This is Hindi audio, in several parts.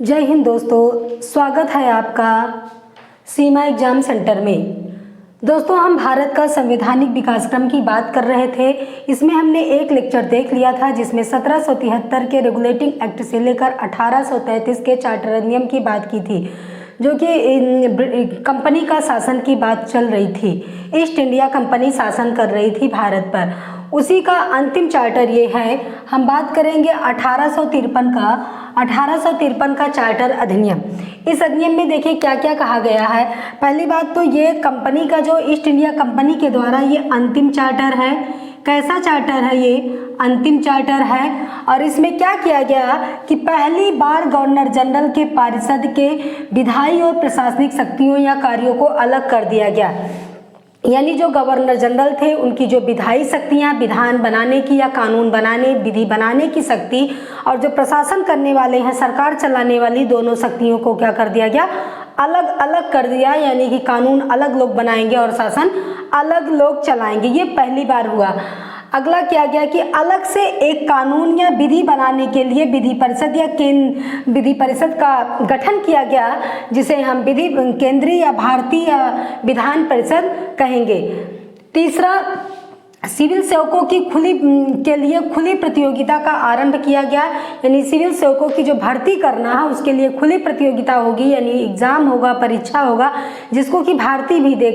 जय हिंद दोस्तों, स्वागत है आपका सीमा एग्जाम सेंटर में। दोस्तों, हम भारत का संवैधानिक विकासक्रम की बात कर रहे थे। इसमें हमने एक लेक्चर देख लिया था जिसमें 1773 के रेगुलेटिंग एक्ट से लेकर 1833 के चार्टर अधिनियम की बात की थी, जो कि कंपनी का शासन की बात चल रही थी। ईस्ट इंडिया कंपनी शासन कर रही थी भारत पर। उसी का अंतिम चार्टर ये है। हम बात करेंगे 1853 का चार्टर अधिनियम। इस अधिनियम में देखिए क्या क्या कहा गया है। पहली बात तो ये कंपनी का जो ईस्ट इंडिया कंपनी के द्वारा ये अंतिम चार्टर है। कैसा चार्टर है ये? अंतिम चार्टर है। और इसमें क्या किया गया कि पहली बार गवर्नर जनरल के पारिषद के विधायी और प्रशासनिक शक्तियों या कार्यों को अलग कर दिया गया। यानी जो गवर्नर जनरल थे उनकी जो विधायी शक्तियाँ, विधान बनाने की या कानून बनाने, विधि बनाने की शक्ति, और जो प्रशासन करने वाले हैं, सरकार चलाने वाली, दोनों शक्तियों को क्या कर दिया गया? अलग अलग कर दिया। यानी कि कानून अलग लोग बनाएंगे और शासन अलग लोग चलाएंगे। ये पहली बार हुआ। अगला क्या गया कि अलग से एक कानून या विधि बनाने के लिए विधि परिषद या विधि परिषद का गठन किया गया, जिसे हम विधि केंद्रीय या भारतीय विधान परिषद कहेंगे। तीसरा, सिविल सेवकों की के लिए खुली प्रतियोगिता का आरंभ किया गया। यानी सिविल सेवकों की जो भर्ती करना है उसके लिए खुली प्रतियोगिता होगी, यानी एग्जाम होगा, परीक्षा होगा, जिसको कि भारतीय भी दे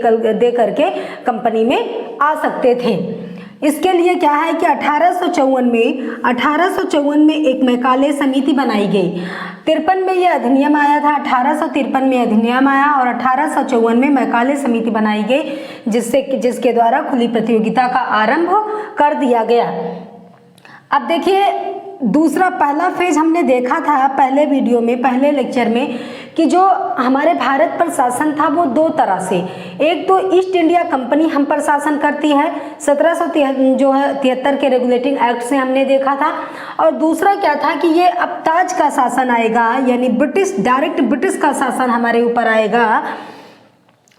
करके कंपनी में आ सकते थे। इसके लिए क्या है कि 1854 में एक मैकाले समिति बनाई गई। 53 में ये अधिनियम आया था। 1853 में अधिनियम आया और 1854 में मैकाले समिति बनाई गई, जिसके द्वारा खुली प्रतियोगिता का आरंभ कर दिया गया। अब देखिए, दूसरा पहला फेज हमने देखा था पहले वीडियो में, पहले लेक्चर में, कि जो हमारे भारत पर शासन था वो दो तरह से। एक तो ईस्ट इंडिया कंपनी हम पर शासन करती है, 1773 के रेगुलेटिंग एक्ट से हमने देखा था। और दूसरा क्या था कि ये अब ताज का शासन आएगा, यानी डायरेक्ट ब्रिटिश का शासन हमारे ऊपर आएगा।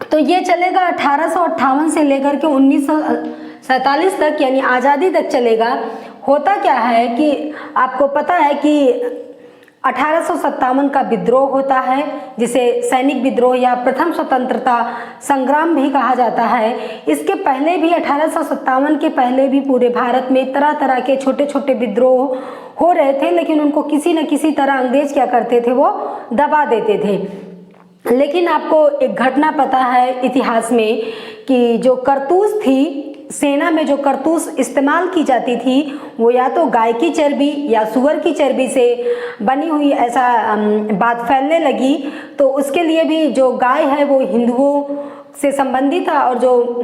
तो ये चलेगा 1858 से लेकर के 1947 तक, यानी आज़ादी तक चलेगा। होता क्या है कि आपको पता है कि 1857 का विद्रोह होता है, जिसे सैनिक विद्रोह या प्रथम स्वतंत्रता संग्राम भी कहा जाता है। इसके पहले भी 1857 के पहले भी पूरे भारत में तरह तरह के छोटे छोटे विद्रोह हो रहे थे, लेकिन उनको किसी न किसी तरह अंग्रेज क्या करते थे? वो दबा देते थे। लेकिन आपको एक घटना पता है इतिहास में कि जो करतूस थी, सेना में जो करतूस इस्तेमाल की जाती थी, वो या तो गाय की चर्बी या सुअर की चर्बी से बनी हुई, ऐसा बात फैलने लगी। तो उसके लिए भी जो गाय है वो हिंदुओं से संबंधित है और जो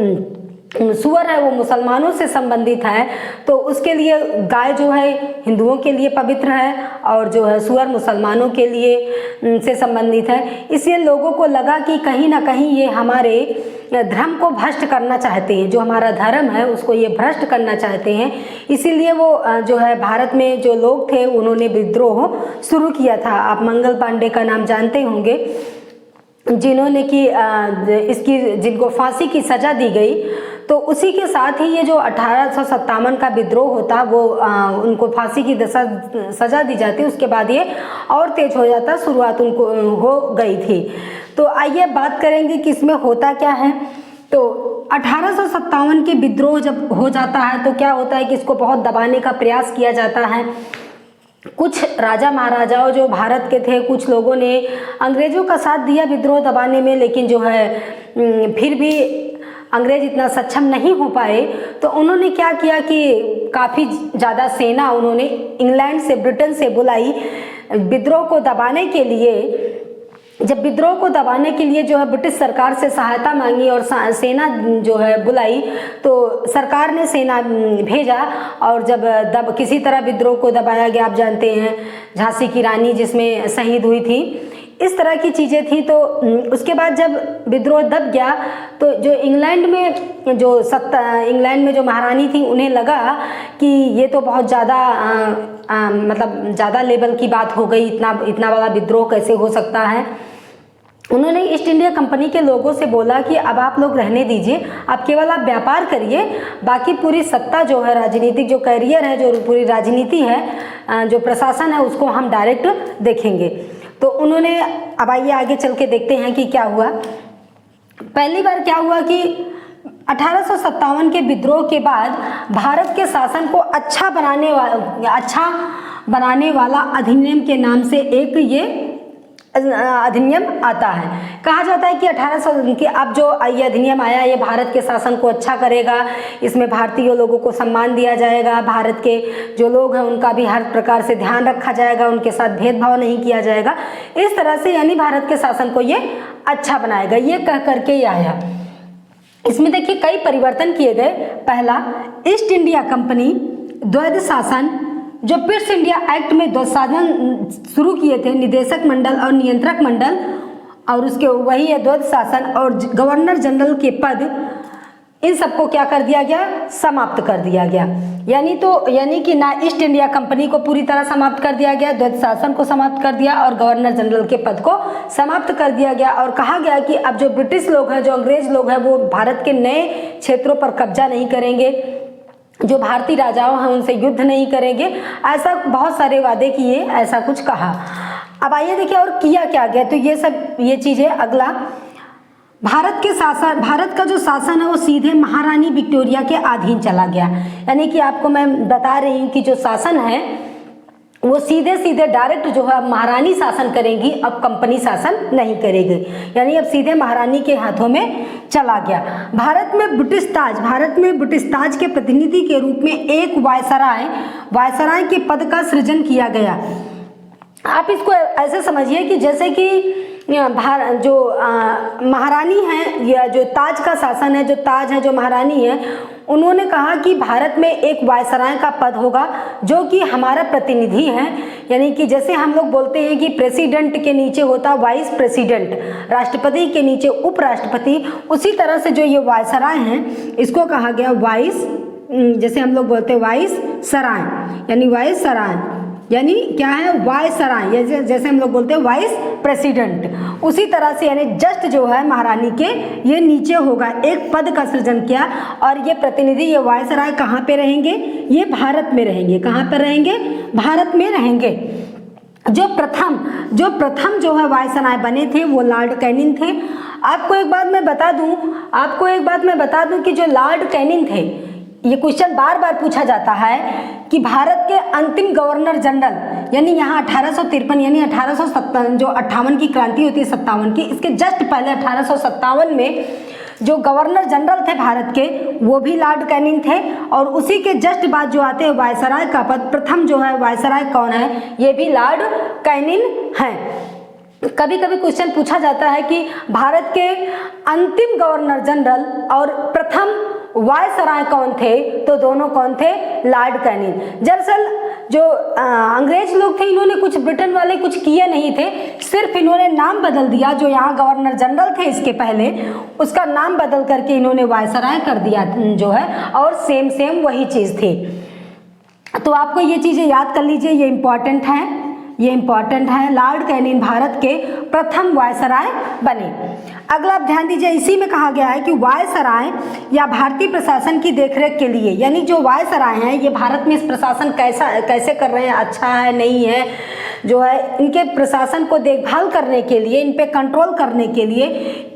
सुअर है वो मुसलमानों से संबंधित है। तो उसके लिए गाय जो है हिंदुओं के लिए पवित्र है और जो है सुअर मुसलमानों के लिए से संबंधित है। इसलिए लोगों को लगा कि कहीं ना कहीं ये हमारे धर्म को भ्रष्ट करना चाहते हैं, जो हमारा धर्म है उसको ये भ्रष्ट करना चाहते हैं। इसीलिए वो जो है भारत में जो लोग थे उन्होंने विद्रोह शुरू किया था। आप मंगल पांडे का नाम जानते होंगे, जिन्होंने जिनको फांसी की सजा दी गई। तो उसी के साथ ही ये जो 1857 का विद्रोह होता, वो उनको फांसी की सजा दी जाती, उसके बाद ये और तेज हो जाता, शुरुआत उनको हो गई थी। तो आइए बात करेंगे कि इसमें होता क्या है। तो 1857 के विद्रोह जब हो जाता है तो क्या होता है कि इसको बहुत दबाने का प्रयास किया जाता है। कुछ राजा महाराजाओं जो भारत के थे, कुछ लोगों ने अंग्रेजों का साथ दिया विद्रोह दबाने में, लेकिन जो है फिर भी अंग्रेज इतना सक्षम नहीं हो पाए। तो उन्होंने क्या किया कि काफ़ी ज़्यादा सेना उन्होंने इंग्लैंड से, ब्रिटेन से बुलाई विद्रोह को दबाने के लिए। जब विद्रोह को दबाने के लिए जो है ब्रिटिश सरकार से सहायता मांगी और सेना जो है बुलाई, तो सरकार ने सेना भेजा और जब किसी तरह विद्रोह को दबाया गया। आप जानते हैं झांसी की रानी जिसमें शहीद हुई थी, इस तरह की चीज़ें थी। तो उसके बाद जब विद्रोह दब गया तो जो इंग्लैंड में जो महारानी थी, उन्हें लगा कि ये तो बहुत ज़्यादा मतलब ज़्यादा लेवल की बात हो गई, इतना बड़ा विद्रोह कैसे हो सकता है। उन्होंने ईस्ट इंडिया कंपनी के लोगों से बोला कि अब आप लोग रहने दीजिए, आप केवल आप व्यापार करिए, बाकी पूरी सत्ता जो है, राजनीतिक जो कैरियर है, जो पूरी राजनीति है, जो प्रशासन है, उसको हम डायरेक्ट देखेंगे। तो उन्होंने, अब आइए आगे चल के देखते हैं कि क्या हुआ। पहली बार क्या हुआ कि 1857 के विद्रोह के बाद भारत के शासन को अच्छा बनाने वाला अधिनियम के नाम से एक ये अधिनियम आता है। कहा जाता है कि 1800 की अब जो ये अधिनियम आया, ये भारत के शासन को अच्छा करेगा, इसमें भारतीय लोगों को सम्मान दिया जाएगा, भारत के जो लोग हैं उनका भी हर प्रकार से ध्यान रखा जाएगा, उनके साथ भेदभाव नहीं किया जाएगा, इस तरह से यानी भारत के शासन को ये अच्छा बनाएगा, ये कह करके ये आया। इसमें देखिए कई परिवर्तन किए गए। पहला, ईस्ट इंडिया कंपनी द्वैध शासन, जो पिट्स इंडिया एक्ट में द्वैध शासन शुरू किए थे, निदेशक मंडल और नियंत्रक मंडल, और उसके वही है द्वैध शासन, और गवर्नर जनरल के पद, इन सबको क्या कर दिया गया, समाप्त कर दिया गया। यानी कि ना ईस्ट इंडिया कंपनी को पूरी तरह समाप्त कर दिया गया, द्वैध शासन को समाप्त कर दिया और गवर्नर जनरल के पद को समाप्त कर दिया गया। और कहा गया कि अब जो ब्रिटिश लोग हैं, जो अंग्रेज लोग हैं, वो भारत के नए क्षेत्रों पर कब्जा नहीं करेंगे, जो भारतीय राजाओं हैं उनसे युद्ध नहीं करेंगे, ऐसा बहुत सारे वादे किए, ऐसा कुछ कहा। अब आइए देखिए और किया क्या गया। तो ये चीज़ें, अगला, भारत का जो शासन है वो सीधे महारानी विक्टोरिया के अधीन चला गया। यानी कि आपको मैं बता रही हूँ कि जो शासन है वो सीधे डायरेक्ट जो है महारानी शासन करेंगी, अब कंपनी शासन नहीं करेगी, यानी अब सीधे महारानी के हाथों में चला गया। भारत में ब्रिटिश ताज के प्रतिनिधि के रूप में एक वायसराय के पद का सृजन किया गया। आप इसको ऐसे समझिए कि जैसे कि जो महारानी है या जो ताज का शासन है, जो ताज है, जो महारानी है, उन्होंने कहा कि भारत में एक वायसराय का पद होगा जो कि हमारा प्रतिनिधि है। यानी कि जैसे हम लोग बोलते हैं कि प्रेसिडेंट के नीचे होता वाइस प्रेसिडेंट, राष्ट्रपति के नीचे उपराष्ट्रपति, उसी तरह से जो ये वायसराय हैं इसको कहा गया वाइस, जैसे हम लोग बोलते हैं वाइस सराय, यानी वाइस सराय यानी क्या है, वायसराय, जैसे हम लोग बोलते हैं वाइस प्रेसिडेंट, उसी तरह से यानी जस्ट जो है महारानी के ये नीचे होगा, एक पद का सृजन किया। और ये प्रतिनिधि, ये वायसराय कहाँ पे रहेंगे, ये भारत में रहेंगे। कहाँ पर रहेंगे, भारत में रहेंगे। जो प्रथम जो है वायसराय बने थे वो लॉर्ड कैनिंग थे। आपको एक बात मैं बता दूं कि जो लॉर्ड कैनिंग थे, ये क्वेश्चन बार बार पूछा जाता है कि भारत के अंतिम गवर्नर जनरल, यानी यहाँ 1853 यानी 1857 जो 58 की क्रांति होती है 57 की, इसके जस्ट पहले 1857 में जो गवर्नर जनरल थे भारत के वो भी लॉर्ड कैनिंग थे, और उसी के जस्ट बाद जो आते हैं वायसराय का पद, प्रथम जो है वायसराय कौन है, ये भी लॉर्ड कैनिंग हैं। कभी कभी क्वेश्चन पूछा जाता है कि भारत के अंतिम गवर्नर जनरल और प्रथम वायसराय कौन थे, तो दोनों कौन थे, लॉर्ड कैनिंग। दरअसल जो अंग्रेज लोग थे, इन्होंने कुछ, ब्रिटेन वाले कुछ किए नहीं थे, सिर्फ इन्होंने नाम बदल दिया। जो यहाँ गवर्नर जनरल थे इसके पहले, उसका नाम बदल करके इन्होंने वायसराय कर दिया जो है, और सेम वही चीज़ थी। तो आपको ये चीज़ें याद कर लीजिए, ये इम्पॉर्टेंट है। लॉर्ड कैनिंग भारत के प्रथम वायसराय बने। अगला आप ध्यान दीजिए, इसी में कहा गया है कि वायसराय या भारतीय प्रशासन की देखरेख के लिए, यानी जो वायसराय हैं ये भारत में इस प्रशासन कैसे कर रहे हैं, अच्छा है नहीं है, जो है इनके प्रशासन को देखभाल करने के लिए, इन पे कंट्रोल करने के लिए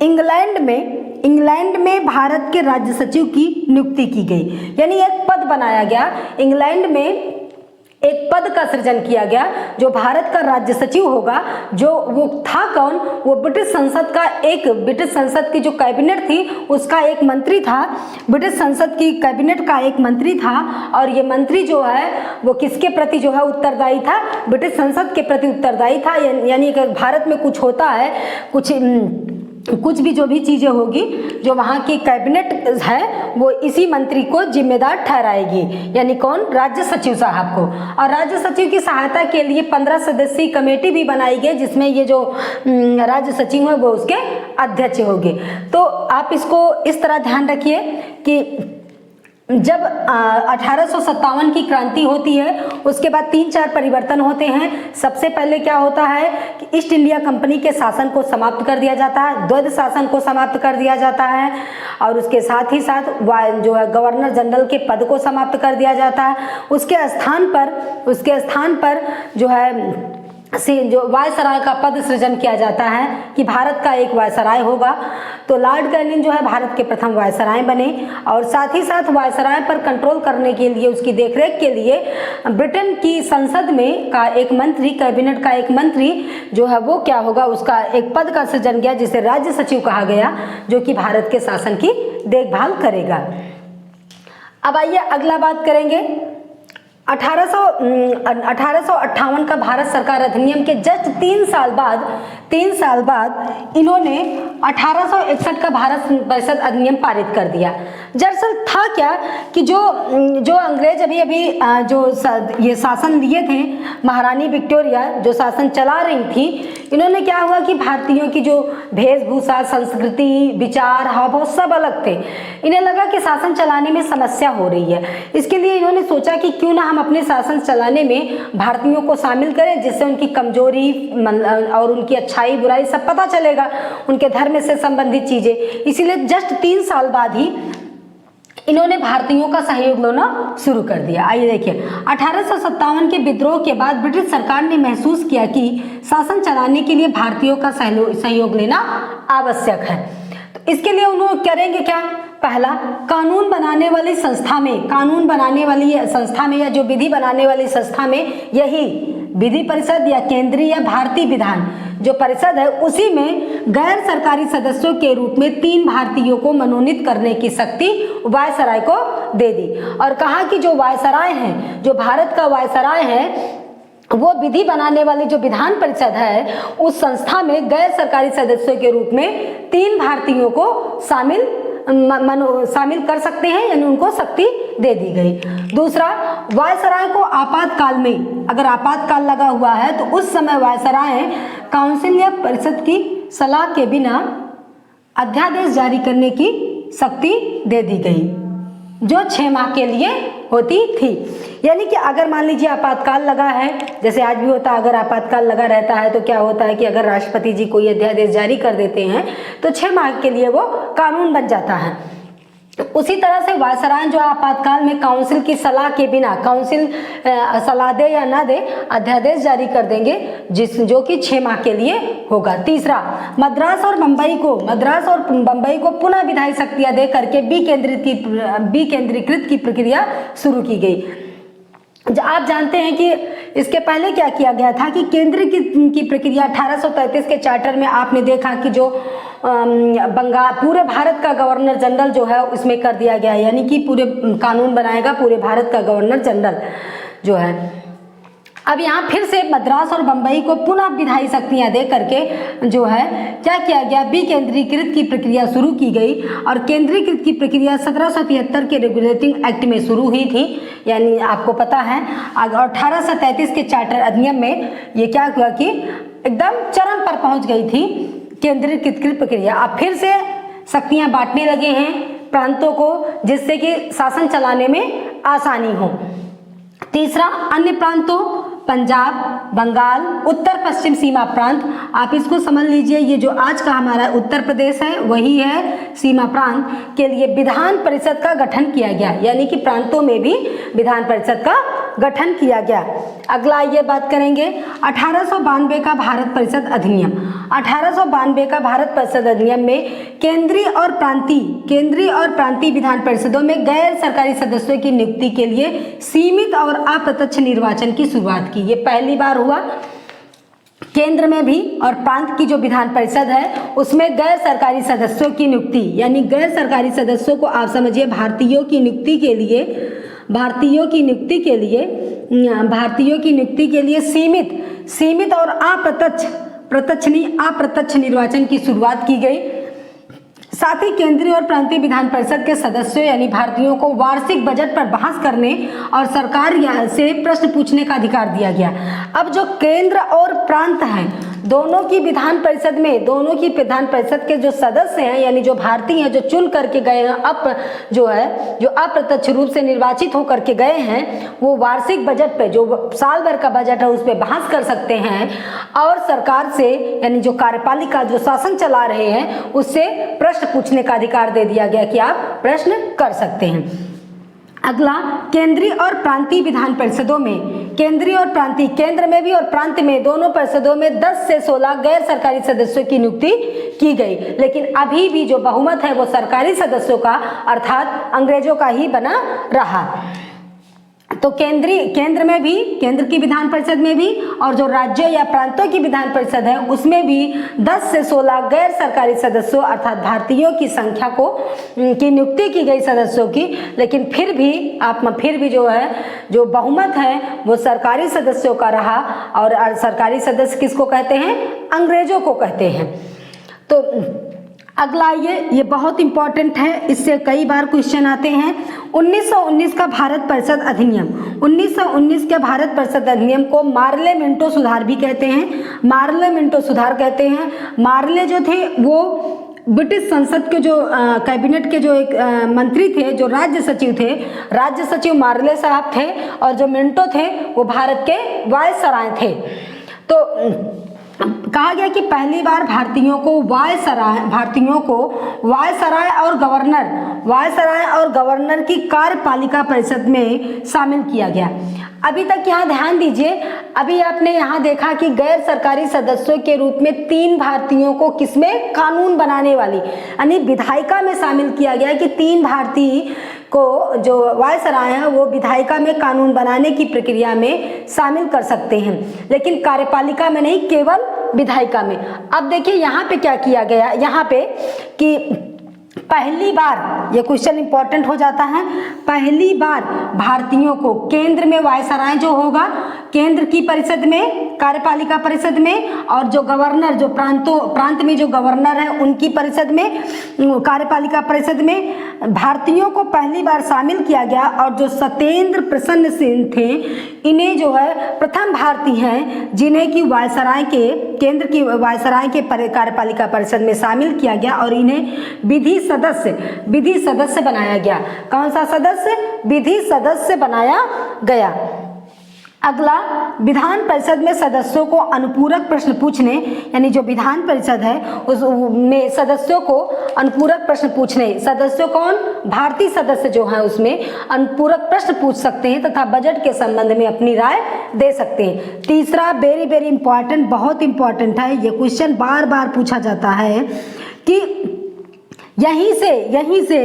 इंग्लैंड में भारत के राज्य सचिव की नियुक्ति की गई। यानी एक पद बनाया गया, इंग्लैंड में एक पद का सृजन किया गया जो भारत का राज्य सचिव होगा। जो वो था कौन, वो ब्रिटिश संसद की जो कैबिनेट थी उसका एक मंत्री था, ब्रिटिश संसद की कैबिनेट का एक मंत्री था। और ये मंत्री जो है वो किसके प्रति जो है उत्तरदायी था, ब्रिटिश संसद के प्रति उत्तरदायी था। यानी अगर भारत में कुछ होता है, कुछ भी जो भी चीज़ें होगी, जो वहाँ की कैबिनेट है वो इसी मंत्री को जिम्मेदार ठहराएगी, यानी कौन, राज्य सचिव साहब को। और राज्य सचिव की सहायता के लिए 15 सदस्यीय कमेटी भी बनाई गई, जिसमें ये जो राज्य सचिव है वो उसके अध्यक्ष होंगे। तो आप इसको इस तरह ध्यान रखिए कि जब 1857 की क्रांति होती है उसके बाद 3-4 परिवर्तन होते हैं। सबसे पहले क्या होता है कि ईस्ट इंडिया कंपनी के शासन को समाप्त कर दिया जाता है, द्वैध शासन को समाप्त कर दिया जाता है, और उसके साथ ही साथ जो है गवर्नर जनरल के पद को समाप्त कर दिया जाता है। उसके स्थान पर जो है से जो वायसराय का पद सृजन किया जाता है कि भारत का एक वायसराय होगा। तो लॉर्ड कैनिंग जो है भारत के प्रथम वायसराय बने और साथ ही साथ वायसराय पर कंट्रोल करने के लिए, उसकी देखरेख के लिए ब्रिटेन की संसद में का एक मंत्री, कैबिनेट का एक मंत्री जो है वो क्या होगा, उसका एक पद का सृजन किया जिसे राज्य सचिव कहा गया, जो कि भारत के शासन की देखभाल करेगा। अब आइए अगला बात करेंगे 1858 का भारत सरकार अधिनियम के जस्ट 3 साल बाद इन्होंने 1861 का भारत परिषद अधिनियम पारित कर दिया। दरअसल था क्या कि जो अंग्रेज अभी ये शासन लिए थे, महारानी विक्टोरिया जो शासन चला रही थी, इन्होंने क्या हुआ कि भारतीयों की जो वेशभूषा, संस्कृति, विचार, हाव सब अलग थे। इन्हें लगा कि शासन चलाने में समस्या हो रही है। इसके लिए इन्होंने सोचा कि क्यों ना हम अपने शासन चलाने में भारतीयों को शामिल करें, जिससे उनकी कमजोरी और उनकी अच्छाई बुराई सब पता चलेगा, उनके धर्म से संबंधित चीजें। इसीलिए जस्ट 3 साल बाद ही इन्होंने भारतीयों का सहयोग लेना शुरू कर दिया। आइए देखिए, 1857 के विद्रोह के बाद ब्रिटिश सरकार ने महसूस किया कि शासन चलाने के लिए भारतीयों का सहयोग लेना आवश्यक है। तो इसके लिए उन्होंने करेंगे क्या, पहला, कानून बनाने वाली संस्था में या जो विधि बनाने वाली संस्था में, यही विधि परिषद या केंद्रीय या भारतीय विधान जो परिषद है, उसी में गैर सरकारी सदस्यों के रूप में 3 भारतीयों को मनोनीत करने की शक्ति वायसराय को दे दी और कहा कि जो वायसराय है, जो भारत का वायसराय है, वो विधि बनाने वाली जो विधान परिषद है, उस संस्था में गैर सरकारी सदस्यों के रूप में 3 भारतीयों को शामिल कर सकते हैं, यानी उनको शक्ति दे दी गई। दूसरा, वायसराय को आपातकाल में, अगर आपातकाल लगा हुआ है तो उस समय वायसराय काउंसिल या परिषद की सलाह के बिना अध्यादेश जारी करने की शक्ति दे दी गई, जो 6 माह के लिए होती थी। यानी कि अगर मान लीजिए आपातकाल लगा है, जैसे आज भी होता है, अगर आपातकाल लगा रहता है तो क्या होता है कि अगर राष्ट्रपति जी कोई अध्यादेश जारी कर देते हैं तो 6 माह के लिए वो कानून बन जाता है। तो उसी तरह से वायसराय जो आपातकाल में काउंसिल की सलाह के बिना, काउंसिल सलाह दे या ना दे, अध्यादेश जारी कर देंगे जो कि 6 माह के लिए होगा। तीसरा, मद्रास और बंबई को पुनः विधायी शक्तियां दे करके विकेंद्रीकृत की प्रक्रिया शुरू की गई। आप जानते हैं कि इसके पहले क्या किया गया था कि केंद्र की प्रक्रिया 1833 के चार्टर में आपने देखा कि जो बंगाल, पूरे भारत का गवर्नर जनरल जो है उसमें कर दिया गया, यानी कि पूरे कानून बनाएगा पूरे भारत का गवर्नर जनरल जो है। अब यहाँ फिर से मद्रास और बंबई को पुनः विधायी शक्तियाँ दे करके जो है क्या किया गया, विकेंद्रीकृत की प्रक्रिया शुरू की गई और केंद्रीकृत की प्रक्रिया 1773 के रेगुलेटिंग एक्ट में शुरू हुई थी। यानी आपको पता है 1833 के चार्टर अधिनियम में ये क्या हुआ कि एकदम चरम पर पहुंच गई थी केंद्रीकृत की प्रक्रिया। अब फिर से शक्तियाँ बांटने लगे हैं प्रांतों को, जिससे कि शासन चलाने में आसानी हो। तीसरा, अन्य प्रांतों, पंजाब, बंगाल, उत्तर पश्चिम सीमा प्रांत, आप इसको समझ लीजिए, ये जो आज का हमारा उत्तर प्रदेश है वही है सीमा प्रांत, के लिए विधान परिषद का गठन किया गया। यानी कि प्रांतों में भी विधान परिषद का गठन किया गया। अगला ये बात करेंगे 1892 का भारत परिषद अधिनियम। 1892 का भारत परिषद अधिनियम में केंद्रीय और प्रांतीय विधान परिषदों में गैर सरकारी सदस्यों की नियुक्ति के लिए सीमित और अप्रत्यक्ष निर्वाचन की शुरुआत की। ये पहली बार हुआ। केंद्र में भी और प्रांत की जो विधान परिषद है उसमें गैर सरकारी सदस्यों की नियुक्ति, यानी गैर सरकारी सदस्यों को आप समझिए भारतीयों की नियुक्ति के लिए सीमित और अप्रत्यक्ष निर्वाचन की शुरुआत की गई। साथ ही केंद्रीय और प्रांतीय विधान परिषद के सदस्यों यानी भारतीयों को वार्षिक बजट पर बहस करने और सरकार से प्रश्न पूछने का अधिकार दिया गया। अब जो केंद्र और प्रांत हैं, दोनों की विधान परिषद के जो सदस्य हैं यानी जो भारतीय हैं, जो चुन करके गए हैं, जो अप्रत्यक्ष रूप से निर्वाचित होकर के गए हैं, वो वार्षिक बजट पे, जो साल भर का बजट है, उस पर बहस कर सकते हैं और सरकार से यानी जो कार्यपालिका जो शासन चला रहे हैं उससे प्रश्न पूछने का अधिकार दे दिया गया कि आप प्रश्न कर सकते हैं। अगला, केंद्रीय और प्रांतीय विधान परिषदों में, केंद्रीय और प्रांतीय, केंद्र में भी और प्रांत में दोनों परिषदों में 10 से 16 गैर सरकारी सदस्यों की नियुक्ति की गई, लेकिन अभी भी जो बहुमत है वो सरकारी सदस्यों का अर्थात अंग्रेजों का ही बना रहा। तो केंद्र में भी, केंद्र की विधान परिषद में भी, और जो राज्यों या प्रांतों की विधान परिषद है उसमें भी 10 से 16 गैर सरकारी सदस्यों अर्थात भारतीयों की संख्या की नियुक्ति की गई सदस्यों की, लेकिन फिर भी जो है जो बहुमत है वो सरकारी सदस्यों का रहा। और सरकारी सदस्य किसको कहते हैं? अंग्रेजों को कहते हैं। तो अगला ये बहुत इंपॉर्टेंट है, इससे कई बार क्वेश्चन आते हैं। 1919 का भारत परिषद अधिनियम, 1919 के भारत परिषद अधिनियम को मार्ले मिंटो सुधार भी कहते हैं, मार्ले मिंटो सुधार कहते हैं। मार्ले जो थे वो ब्रिटिश संसद के जो कैबिनेट के जो एक मंत्री थे, जो राज्य सचिव थे, राज्य सचिव मार्ले साहब थे, और जो मिंटो थे वो भारत के वायसराय थे। तो कहा गया कि पहली बार भारतीयों को वायसराय और गवर्नर की कार्यपालिका परिषद में शामिल किया गया। अभी तक यहाँ ध्यान दीजिए, अभी आपने यहाँ देखा कि गैर सरकारी सदस्यों के रूप में 3 भारतीयों को किसमें? कानून बनाने वाली यानी विधायिका में शामिल किया गया कि 3 भारतीय को जो वायसराय है वो विधायिका में कानून बनाने की प्रक्रिया में शामिल कर सकते हैं, लेकिन कार्यपालिका में नहीं, केवल विधायिका में। अब देखिए यहाँ पे क्या किया गया, यहाँ पे कि पहली बार, ये क्वेश्चन इंपॉर्टेंट हो जाता है, पहली बार भारतीयों को केंद्र में वायसराय जो होगा केंद्र की परिषद में, कार्यपालिका परिषद में, और जो गवर्नर, जो प्रांत में जो गवर्नर है उनकी परिषद में, कार्यपालिका परिषद में भारतीयों को पहली बार शामिल किया गया। और जो सत्येंद्र प्रसन्न सिंह थे, इन्हें जो है प्रथम भारतीय हैं जिन्हें की वायसराय के, केंद्र की वायसराय के कार्यपालिका परिषद में शामिल किया गया और इन्हें विधि सदस्य बनाया गया। कौन सा सदस्य? विधि सदस्य बनाया गया। अगला, विधान परिषद में सदस्यों को अनुपूरक प्रश्न पूछने, यानी जो विधान परिषद है उसमें सदस्यों को अनुपूरक प्रश्न पूछने, सदस्यों कौन? भारतीय सदस्य जो हैं उसमें अनुपूरक प्रश्न पूछ सकते हैं तथा बजट के संबंध में अपनी राय दे सकते हैं। तीसरा, वेरी वेरी इंपॉर्टेंट, बहुत इंपॉर्टेंट है, ये क्वेश्चन बार बार पूछा जाता है कि यहीं से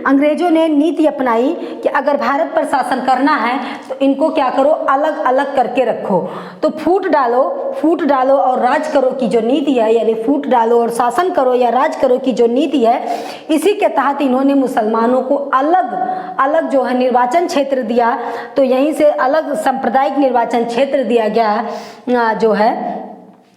अंग्रेजों ने नीति अपनाई कि अगर भारत पर शासन करना है तो इनको क्या करो? अलग अलग करके रखो। तो फूट डालो और राज करो की जो नीति है, यानी फूट डालो और शासन करो या राज करो की जो नीति है, इसी के तहत इन्होंने मुसलमानों को अलग अलग जो है निर्वाचन क्षेत्र दिया। तो यहीं से अलग सांप्रदायिक निर्वाचन क्षेत्र दिया गया जो है,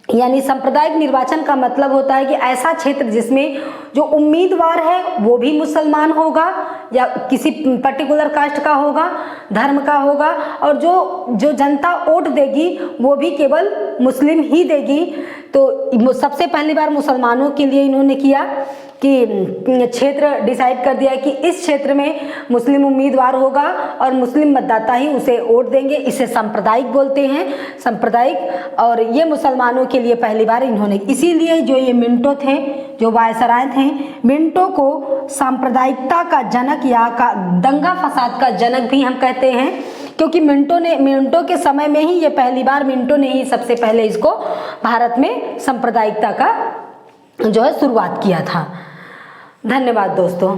यानी सांप्रदायिक निर्वाचन का मतलब होता है कि ऐसा क्षेत्र जिसमें जो उम्मीदवार है वो भी मुसलमान होगा या किसी पर्टिकुलर कास्ट का होगा, धर्म का होगा, और जो जनता वोट देगी वो भी केवल मुस्लिम ही देगी। तो सबसे पहली बार मुसलमानों के लिए इन्होंने किया कि क्षेत्र डिसाइड कर दिया कि इस क्षेत्र में मुस्लिम उम्मीदवार होगा और मुस्लिम मतदाता ही उसे वोट देंगे। इसे सांप्रदायिक बोलते हैं, सांप्रदायिक। और ये मुसलमानों के लिए पहली बार इन्होंने, इसीलिए जो ये मिंटो थे, जो वायसराय थे, मिंटो को सांप्रदायिकता का जनक या दंगा फसाद का जनक भी हम कहते हैं, क्योंकि मिंटो के समय में ही ये पहली बार, मिंटो ने ही सबसे पहले इसको भारत में सांप्रदायिकता का जो है शुरुआत किया था। धन्यवाद दोस्तों।